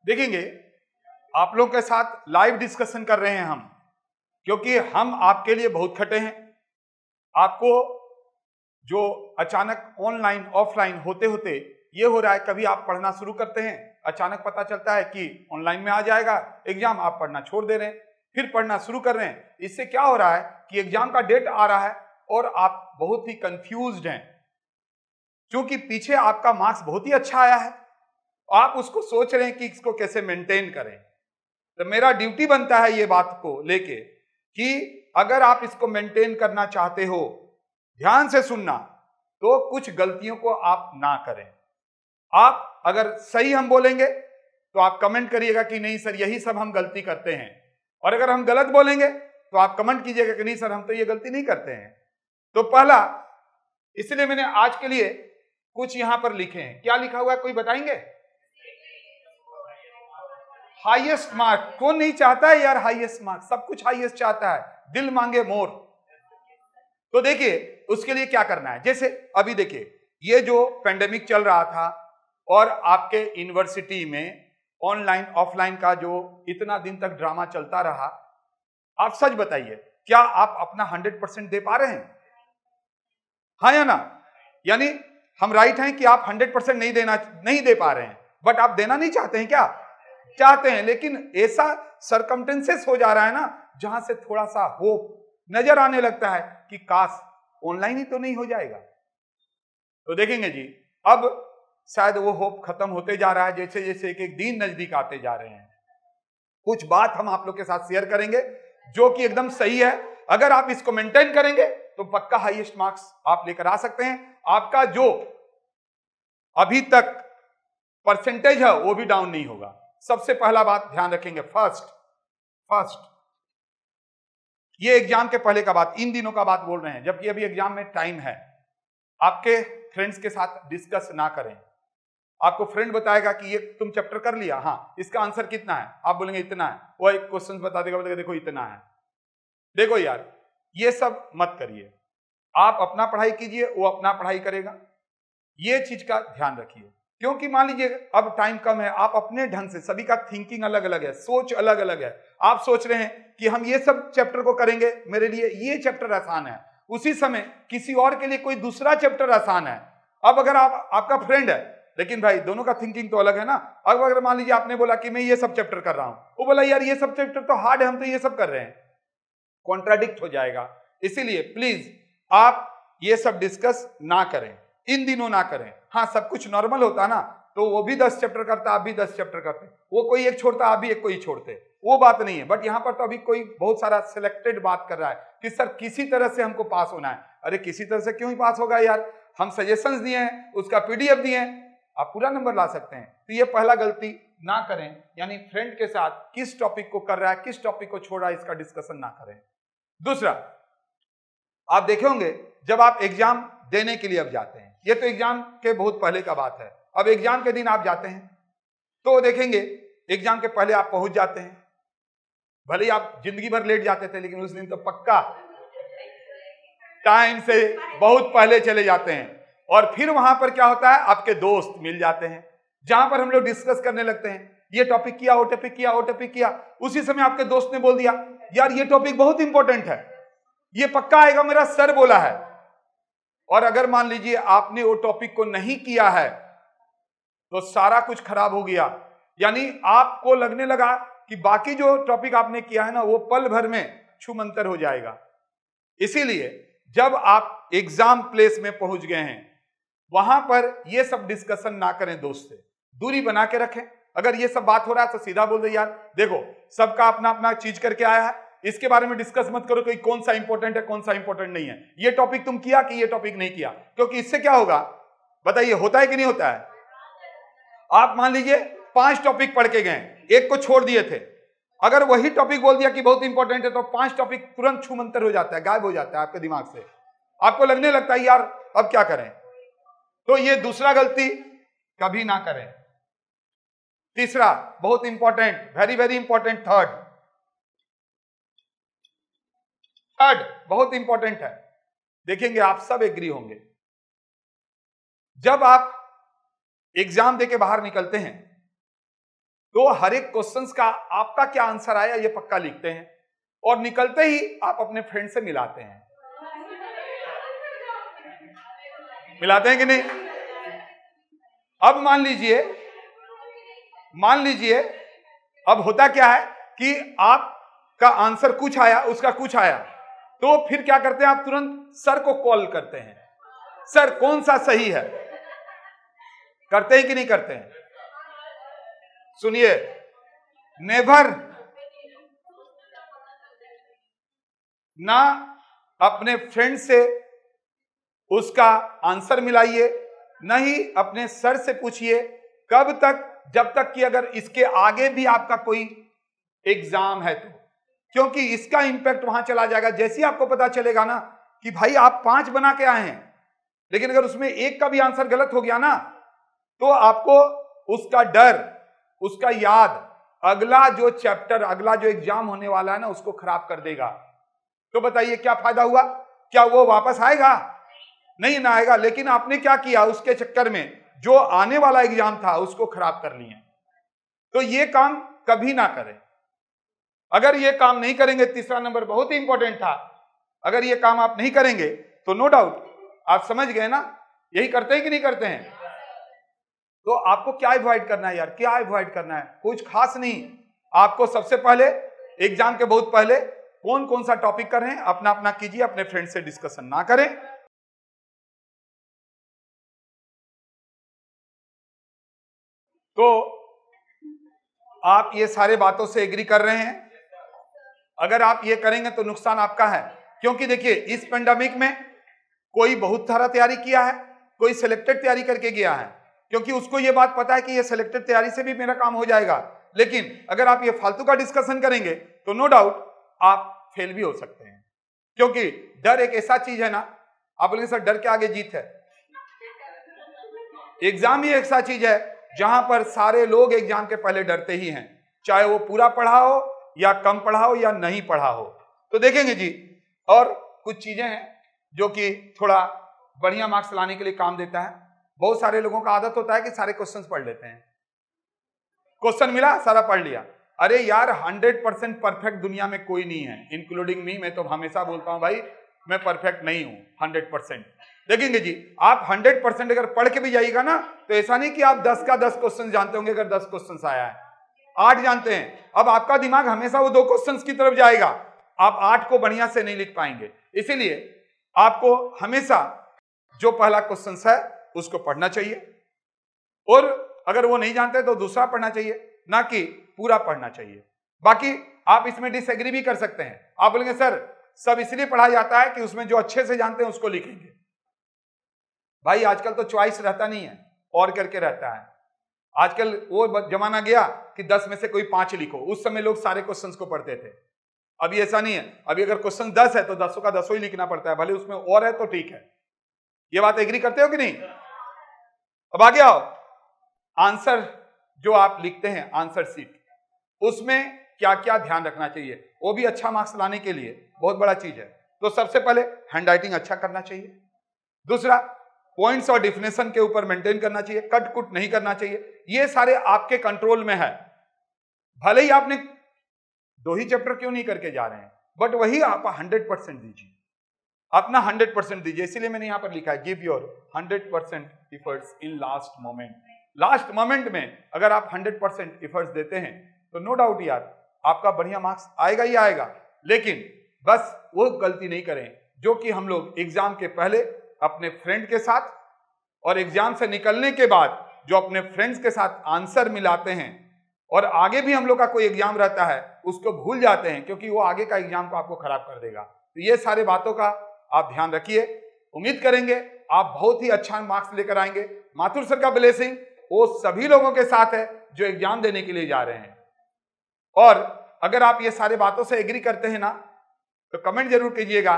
देखेंगे आप लोगों के साथ लाइव डिस्कशन कर रहे हैं हम, क्योंकि हम आपके लिए बहुत खटे हैं। आपको जो अचानक ऑनलाइन ऑफलाइन होते होते ये हो रहा है, कभी आप पढ़ना शुरू करते हैं, अचानक पता चलता है कि ऑनलाइन में आ जाएगा एग्जाम, आप पढ़ना छोड़ दे रहे हैं, फिर पढ़ना शुरू कर रहे हैं। इससे क्या हो रहा है कि एग्जाम का डेट आ रहा है और आप बहुत ही कंफ्यूज्ड हैं, क्योंकि पीछे आपका मार्क्स बहुत ही अच्छा आया है, आप उसको सोच रहे हैं कि इसको कैसे मेंटेन करें। तो मेरा ड्यूटी बनता है ये बात को लेके कि अगर आप इसको मेंटेन करना चाहते हो, ध्यान से सुनना, तो कुछ गलतियों को आप ना करें। आप अगर सही हम बोलेंगे तो आप कमेंट करिएगा कि नहीं सर यही सब हम गलती करते हैं, और अगर हम गलत बोलेंगे तो आप कमेंट कीजिएगा कि नहीं सर हम तो ये गलती नहीं करते हैं। तो पहला, इसलिए मैंने आज के लिए कुछ यहां पर लिखे हैं। क्या लिखा हुआ है, कोई बताएंगे? Highest mark. कौन नहीं चाहता है यार हाईएस्ट मार्क? सब कुछ हाईएस्ट चाहता है, दिल मांगे मोर। तो देखिए उसके लिए क्या करना है, जैसे अभी देखिए ये जो पेंडेमिक चल रहा था और आपके यूनिवर्सिटी में ऑनलाइन ऑफलाइन का जो इतना दिन तक ड्रामा चलता रहा, आप सच बताइए क्या आप अपना 100% दे पा रहे हैं? हाँ या ना? यानी हम राइट हैं कि आप 100% नहीं दे पा रहे हैं, बट आप देना नहीं चाहते हैं क्या? चाहते हैं, लेकिन ऐसा सरकमटेंसेस हो जा रहा है ना जहां से थोड़ा सा होप नजर आने लगता है कि काश ऑनलाइन ही तो नहीं हो जाएगा। तो देखेंगे जी अब शायद वो होप खत्म होते जा रहा है, जैसे जैसे एक एक दिन नजदीक आते जा रहे हैं। कुछ बात हम आप लोग के साथ शेयर करेंगे जो कि एकदम सही है। अगर आप इसको मेंटेन करेंगे तो पक्का हाईएस्ट मार्क्स आप लेकर आ सकते हैं। आपका जो अभी तक परसेंटेज है वो भी डाउन नहीं होगा। सबसे पहला बात ध्यान रखेंगे, फर्स्ट ये एग्जाम के पहले का बात, इन दिनों का बात बोल रहे हैं, जबकि अभी एग्जाम में टाइम है। आपके फ्रेंड्स के साथ डिस्कस ना करें। आपको फ्रेंड बताएगा कि ये तुम चैप्टर कर लिया, हाँ इसका आंसर कितना है, आप बोलेंगे इतना है, वो एक क्वेश्चन बता देगा, बोलेगा देखो इतना है। देखो यार ये सब मत करिए, आप अपना पढ़ाई कीजिए, वो अपना पढ़ाई करेगा। ये चीज का ध्यान रखिए, क्योंकि मान लीजिए अब टाइम कम है, आप अपने ढंग से, सभी का थिंकिंग अलग अलग है, सोच अलग अलग है। आप सोच रहे हैं कि हम ये सब चैप्टर को करेंगे, मेरे लिए ये चैप्टर आसान है, उसी समय किसी और के लिए कोई दूसरा चैप्टर आसान है। अब अगर आपका फ्रेंड है, लेकिन भाई दोनों का थिंकिंग तो अलग है ना। अब अगर मान लीजिए आपने बोला कि मैं ये सब चैप्टर कर रहा हूं, वो बोला यार ये सब चैप्टर तो हार्ड है, हम तो ये सब कर रहे हैं, कॉन्ट्राडिक्ट हो जाएगा। इसीलिए प्लीज आप ये सब डिस्कस ना करें, इन दिनों ना करें। हाँ सब कुछ नॉर्मल होता ना तो वो भी 10 चैप्टर करता, आप भी 10 चैप्टर करते, वो कोई एक छोड़ता, आप भी एक कोई छोड़ते, वो बात नहीं है। बट यहां पर तो अभी कोई बहुत सारा सिलेक्टेड बात कर रहा है कि सर किसी तरह से हमको पास होना है। अरे किसी तरह से क्यों ही पास होगा यार, हम सजेशंस दिए हैं, उसका पीडीएफ दिए हैं, आप पूरा नंबर ला सकते हैं। तो ये पहला गलती ना करें, यानी फ्रेंड के साथ किस टॉपिक को कर रहा है, किस टॉपिक को छोड़ रहा है, इसका डिस्कशन ना करें। दूसरा, आप देखे होंगे जब आप एग्जाम देने के लिए अब जाते हैं, ये तो एग्जाम के बहुत पहले का बात है, अब एग्जाम के दिन आप जाते हैं तो देखेंगे एग्जाम के पहले आप पहुंच जाते हैं। भले ही आप जिंदगी भर लेट जाते थे, लेकिन उस दिन तो पक्का टाइम से बहुत पहले चले जाते हैं। और फिर वहां पर क्या होता है, आपके दोस्त मिल जाते हैं, जहां पर हम लोग डिस्कस करने लगते हैं, ये टॉपिक किया, वो टॉपिक किया, वो टॉपिक किया। उसी समय आपके दोस्त ने बोल दिया यार ये टॉपिक बहुत इंपॉर्टेंट है, ये पक्का आएगा, मेरा सर बोला है। और अगर मान लीजिए आपने वो टॉपिक को नहीं किया है तो सारा कुछ खराब हो गया। यानी आपको लगने लगा कि बाकी जो टॉपिक आपने किया है ना वो पल भर में छूमंतर हो जाएगा। इसीलिए जब आप एग्जाम प्लेस में पहुंच गए हैं वहां पर ये सब डिस्कशन ना करें, दोस्त से दूरी बना के रखें। अगर ये सब बात हो रहा है तो सीधा बोल दे यार देखो सबका अपना अपना चीज करके आया है, इसके बारे में डिस्कस मत करो कि कौन सा इंपॉर्टेंट है कौन सा इंपॉर्टेंट नहीं है, ये टॉपिक तुम किया कि ये टॉपिक नहीं किया। क्योंकि इससे क्या होगा बताइए, होता है कि नहीं होता है? आप मान लीजिए 5 टॉपिक पढ़ के गए, एक को छोड़ दिए थे, अगर वही टॉपिक बोल दिया कि बहुत इंपॉर्टेंट है तो 5 टॉपिक तुरंत छूमंतर हो जाता है, गायब हो जाता है आपके दिमाग से। आपको लगने लगता है यार अब क्या करें। तो ये दूसरा गलती कभी ना करें। तीसरा बहुत important, very very important, third बहुत इंपॉर्टेंट है, देखेंगे आप सब एग्री होंगे। जब आप एग्जाम देके बाहर निकलते हैं तो हर एक क्वेश्चंस का आपका क्या आंसर आया ये पक्का लिखते हैं और निकलते ही आप अपने फ्रेंड से मिलाते हैं। मिलाते हैं कि नहीं? अब मान लीजिए अब होता क्या है कि आपका आंसर कुछ आया, उसका कुछ आया, तो फिर क्या करते हैं आप तुरंत सर को कॉल करते हैं, सर कौन सा सही है? करते हैं कि नहीं करते हैं? सुनिए, नेवर ना अपने फ्रेंड से उसका आंसर मिलाइए, न ही अपने सर से पूछिए। कब तक? जब तक कि अगर इसके आगे भी आपका कोई एग्जाम है तो, क्योंकि इसका इंपैक्ट वहां चला जाएगा। जैसे ही आपको पता चलेगा ना कि भाई आप 5 बना के आए हैं, लेकिन अगर उसमें एक का भी आंसर गलत हो गया ना, तो आपको उसका डर, उसका याद अगला जो चैप्टर, अगला जो एग्जाम होने वाला है ना, उसको खराब कर देगा। तो बताइए क्या फायदा हुआ? क्या वो वापस आएगा? नहीं ना आएगा। लेकिन आपने क्या किया, उसके चक्कर में जो आने वाला एग्जाम था उसको खराब कर लिया। तो ये काम कभी ना करें। अगर ये काम नहीं करेंगे, तीसरा नंबर बहुत ही इंपॉर्टेंट था, अगर ये काम आप नहीं करेंगे तो नो डाउट आप समझ गए ना, यही करते हैं कि नहीं करते हैं? तो आपको क्या अवॉइड करना है यार? क्या अवॉइड करना है? कुछ खास नहीं। आपको सबसे पहले एग्जाम के बहुत पहले कौन कौन सा टॉपिक कर रहे हैं अपना अपना कीजिए, अपने फ्रेंड से डिस्कशन ना करें। तो आप ये सारे बातों से एग्री कर रहे हैं? अगर आप ये करेंगे तो नुकसान आपका है, क्योंकि देखिए इस पेंडेमिक में कोई बहुत सारा तैयारी किया है, कोई सिलेक्टेड तैयारी करके गया है, क्योंकि उसको ये बात पता है कि ये सिलेक्टेड तैयारी से भी मेरा काम हो जाएगा। लेकिन अगर आप ये फालतू का डिस्कशन करेंगे तो नो डाउट आप फेल भी हो सकते हैं, क्योंकि डर एक ऐसा चीज है ना, आप बोलेंगे सर डर के आगे जीत है। एग्जाम ही एक ऐसा चीज है जहां पर सारे लोग एग्जाम के पहले डरते ही हैं, चाहे वो पूरा पढ़ा हो या कम पढ़ा हो या नहीं पढ़ा हो। तो देखेंगे जी, और कुछ चीजें हैं जो कि थोड़ा बढ़िया मार्क्स लाने के लिए काम देता है। बहुत सारे लोगों का आदत होता है कि सारे क्वेश्चंस पढ़ लेते हैं, क्वेश्चन मिला सारा पढ़ लिया। अरे यार 100% परफेक्ट दुनिया में कोई नहीं है, इंक्लूडिंग मी। मैं तो हमेशा बोलता हूं भाई मैं परफेक्ट नहीं हूं 100%। देखेंगे जी, आप 100% अगर पढ़ के भी जाइएगा ना, तो ऐसा नहीं कि आप 10 का 10 क्वेश्चन जानते होंगे। अगर 10 क्वेश्चन आया है, 8 जानते हैं, अब आपका दिमाग हमेशा वो 2 क्वेश्चन की तरफ जाएगा, आप 8 को बढ़िया से नहीं लिख पाएंगे। इसीलिए आपको हमेशा जो पहला क्वेश्चन है उसको पढ़ना चाहिए, और अगर वो नहीं जानते तो दूसरा पढ़ना चाहिए, ना कि पूरा पढ़ना चाहिए। बाकी आप इसमें डिसएग्री भी कर सकते हैं। आप बोलेंगे सर सब इसलिए पढ़ा जाता है कि उसमें जो अच्छे से जानते हैं उसको लिखेंगे। भाई आजकल तो चॉइस रहता नहीं है, और करके रहता है। आजकल वो जमाना गया कि 10 में से कोई 5 लिखो। उस समय लोग सारे क्वेश्चंस को पढ़ते थे। अभी ऐसा नहीं है। अभी अगर क्वेश्चन 10 है तो 10 का 10 ही लिखना पड़ता है, भले उसमें और है तो ठीक है। ये बात एग्री करते हो कि नहीं? अब आगे आओ, आंसर जो आप लिखते हैं आंसर शीट, उसमें क्या क्या ध्यान रखना चाहिए, वो भी अच्छा मार्क्स लाने के लिए बहुत बड़ा चीज है। तो सबसे पहले हैंडराइटिंग अच्छा करना चाहिए। दूसरा, पॉइंट्स और डिफिनेशन के ऊपर मेंटेन करना चाहिए, कट कुट नहीं करना चाहिए। ये सारे आपके कंट्रोल में है। भले ही आपने 2 ही चैप्टर क्यों नहीं करके जा रहे हैं, बट वही आप 100% दीजिए, अपना 100% दीजिए। इसीलिए मैंने यहां पर लिखा है give your 100% efforts in last moment. Last moment में अगर आप 100% एफर्ट्स देते हैं तो नो डाउट यार आपका बढ़िया मार्क्स आएगा ही आएगा। लेकिन बस वो गलती नहीं करें जो कि हम लोग एग्जाम के पहले अपने फ्रेंड के साथ और एग्जाम से निकलने के बाद जो अपने फ्रेंड्स के साथ आंसर मिलाते हैं, और आगे भी हम लोग का कोई एग्जाम रहता है उसको भूल जाते हैं, क्योंकि वो आगे का एग्जाम को आपको खराब कर देगा। तो ये सारे बातों का आप ध्यान रखिए। उम्मीद करेंगे आप बहुत ही अच्छा मार्क्स लेकर आएंगे। माथुर सर का ब्लेसिंग वो सभी लोगों के साथ है जो एग्जाम देने के लिए जा रहे हैं। और अगर आप ये सारे बातों से एग्री करते हैं ना, तो कमेंट जरूर कीजिएगा,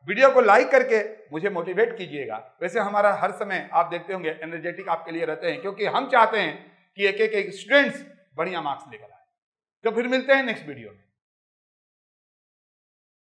वीडियो को लाइक करके मुझे मोटिवेट कीजिएगा। वैसे हमारा हर समय आप देखते होंगे एनर्जेटिक आपके लिए रहते हैं, क्योंकि हम चाहते हैं कि एक एक स्टूडेंट्स बढ़िया मार्क्स लेकर आए। तो फिर मिलते हैं नेक्स्ट वीडियो में।